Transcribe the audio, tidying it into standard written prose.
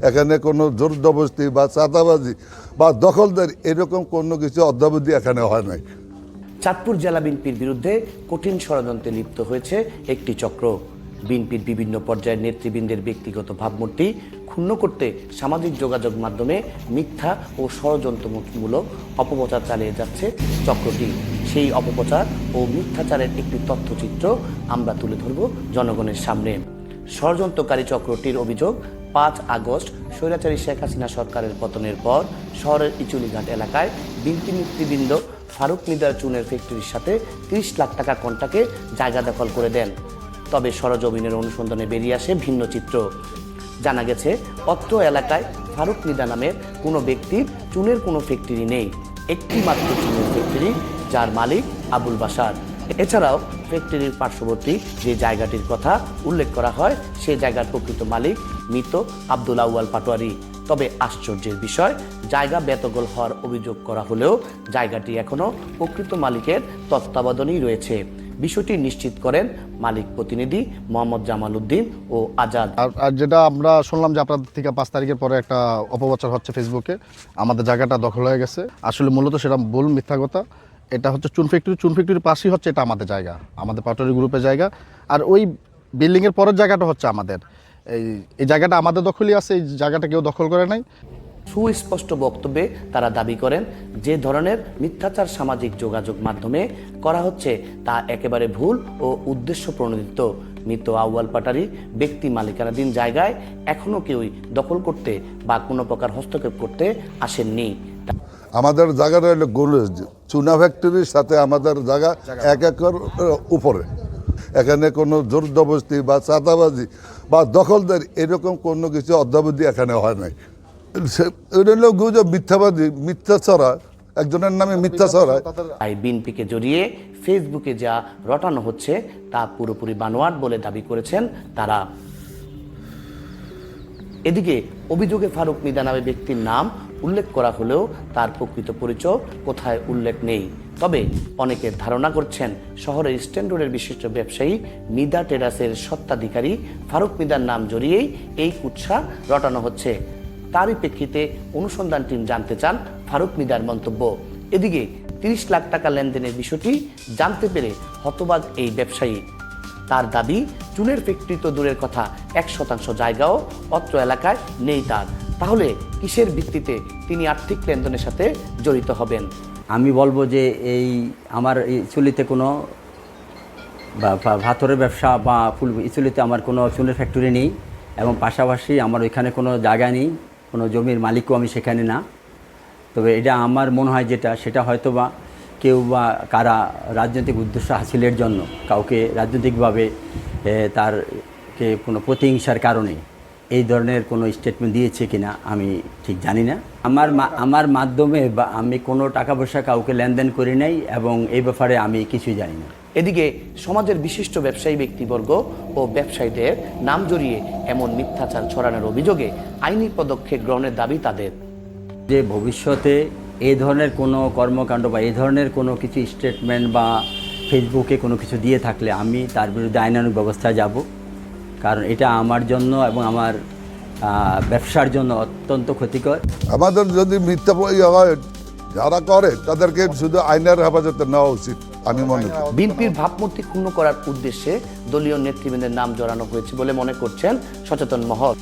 এখানে কোনো জোরজবরদস্তি বা চাঁদাবাজি বা দখলদারি এরকম কোনো কিছু অদ্যাবধি এখানে হয় নাই। চাঁদপুর জেলা বিএনপির বিরুদ্ধে কঠিন ষড়যন্ত্রে লিপ্ত হয়েছে একটি চক্র। বিএনপির বিভিন্ন পর্যায়ের নেতৃবৃন্দের ব্যক্তিগত ভাবমূর্তি ক্ষুণ্ণ করতে সামাজিক যোগাযোগ মাধ্যমে মিথ্যা ও ষড়যন্ত্রমূলক অপপ্রচার চালিয়ে যাচ্ছে চক্রটি। সেই অপপ্রচার ও মিথ্যাচারের একটি তথ্যচিত্র আমরা তুলে ধরব জনগণের সামনে। ষড়যন্ত্রকারী চক্রটির অভিযোগ, 5 আগস্ট স্বৈরাচারী শেখ হাসিনা সরকারের পতনের পর শহরের ইচুলিঘাট এলাকায় বিএনপি নেতৃবৃন্দ ফারুক মিদার চুনের ফ্যাক্টরির সাথে 30 লাখ টাকা কন্টাকে জায়গা দখল করে দেন। তবে সরজমিনের অনুসন্ধানে বেরিয়ে আসে ভিন্ন চিত্র। জানা গেছে অত্র এলাকায় ফারুক মিদা নামের কোনো ব্যক্তির চুনের কোনো ফ্যাক্টরি নেই, একটি মাত্র চুনের ফ্যাক্টরি, যার মালিক আবুল বাশার। এছাড়াও ফ্যাক্টরির পার্শ্ববর্তী যে জায়গাটির কথা উল্লেখ করা হয় সে জায়গার প্রকৃত মালিক মৃত আব্দুল আউয়াল পাটোয়ারি। তবে আশ্চর্যের বিষয়, জায়গা বেদখল হওয়ার অভিযোগ করা হলেও জায়গাটি এখনও প্রকৃত মালিকের তত্ত্বাবধানেই রয়েছে। বিষয়টি নিশ্চিত করেন মালিক প্রতিনিধি মোহাম্মদ জামাল উদ্দিন ও আজাদ। আর যেটা আমরা শুনলাম যে আপনাদের থেকে 5 তারিখের পরে একটা অপপ্রচার হচ্ছে ফেসবুকে, আমাদের জায়গাটা দখল হয়ে গেছে। আসলে মূলত সেটা ভুল, মিথ্যা কথা। এটা হচ্ছে চুন ফ্যাক্টরির পাশেই হচ্ছে, এটা আমাদের জায়গা, আমাদের পাটোয়ারি গ্রুপের জায়গা। আর ওই বিল্ডিংয়ের পরের জায়গাটা হচ্ছে আমাদের। এই জায়গাটা আমাদের দখলই আছে, এই জায়গাটা কেউ দখল করে নাই। সুস্পষ্ট বক্তব্যে তারা দাবি করেন, যে ধরনের মিথ্যাচার সামাজিক যোগাযোগ মাধ্যমে করা হচ্ছে তা একেবারে ভুল ও উদ্দেশ্য প্রণোদিত। মৃত আউয়াল পাটারি ব্যক্তি মালিকানাধীন জায়গায় এখনও কেউই দখল করতে বা কোনো প্রকার হস্তক্ষেপ করতে আসেননি। আমাদের জায়গাটা হলো গোলজ, চুনা ফ্যাক্টরির সাথে আমাদের জায়গা 1 একর উপরে। এখানে কোনো জোরজবরদস্তি বা চাঁদাবাজি বা দখলদারি এরকম কোনো কিছু অদ্যাবধি এখানে হয় নাই। এটা হলো গুজব, মিথ্যাবাদী, মিথ্যা ছড়া, একজনের নামে মিথ্যা ছড়ায়। তাই বিএনপিকে জড়িয়ে ফেসবুকে যা রটানো হচ্ছে তা পুরোপুরি বানোয়াট বলে দাবি করেছেন তারা। এদিকে অভিযোগে ফারুক মিদা নামে ব্যক্তির নাম উল্লেখ করা হলেও তার প্রকৃত পরিচয় কোথায় উল্লেখ নেই। তবে অনেকে ধারণা করছেন শহরের স্ট্যান্ড রোডের বিশিষ্ট ব্যবসায়ী মিদা টেরাসের স্বত্বাধিকারী ফারুক মিদার নাম জড়িয়েই এই কুৎসা রটানো হচ্ছে। তারই প্রেক্ষিতে অনুসন্ধান টিম জানতে চান ফারুক মিদার মন্তব্য। এদিকে 30 লাখ টাকা লেনদেনের বিষয়টি জানতে পেরে হতবাক এই ব্যবসায়ী। তার দাবি, চুনের ফ্যাক্টরি তো দূরের কথা, 1% জায়গাও অত্র এলাকায় নেই তার। তাহলে কিসের ভিত্তিতে তিনি আর্থিক লেনদেনের সাথে জড়িত হবেন? আমি বলবো যে আমার ইচুলিতে কোনো ভাতরের ব্যবসা বা ইচুলিতে আমার কোনো চুনের ফ্যাক্টরি নেই, এবং পাশাপাশি আমার ওইখানে কোনো জায়গা নেই, কোনো জমির মালিকও আমি সেখানে না। তবে এটা আমার মনে হয় সেটা হয়তো বা কেউ বা কারা রাজনৈতিক উদ্দেশ্য হাসিলের জন্য কাউকে রাজনৈতিকভাবে তারকে কোনো প্রতিহিংসার কারণে এই ধরনের কোনো স্টেটমেন্ট দিয়েছে কিনা আমি ঠিক জানি না। আমার মাধ্যমে বা আমি কোনো টাকা পয়সা কাউকে লেনদেন করি নাই, এবং এই ব্যাপারে আমি কিছুই জানি না। এদিকে সমাজের বিশিষ্ট ব্যবসায়ী ব্যক্তিবর্গ ও ব্যবসায়ীদের নাম জড়িয়ে এমন মিথ্যাচার ছড়ানোর অভিযোগে আইনি পদক্ষেপ গ্রহণের দাবি তাদের। যে ভবিষ্যতে এই ধরনের কোনো কর্মকাণ্ড বা এই ধরনের কোনো কিছু স্টেটমেন্ট বা ফেসবুকে কোনো কিছু দিয়ে থাকলে আমি তার বিরুদ্ধে আইনানুগ ব্যবস্থায় যাব, কারণ এটা আমার জন্য এবং আমার ব্যবসার জন্য অত্যন্ত ক্ষতিকর। আমাদের যদি মিথ্যা হয় যারা করে তাদেরকে শুধু আইনের হেফাজতে নেওয়া উচিত আমি মনে করি। বিএনপির ভাবমূর্তি ক্ষুণ্ণ করার উদ্দেশ্যে দলীয় নেতৃবৃন্দের নাম জড়ানো হয়েছে বলে মনে করছেন সচেতন মহল।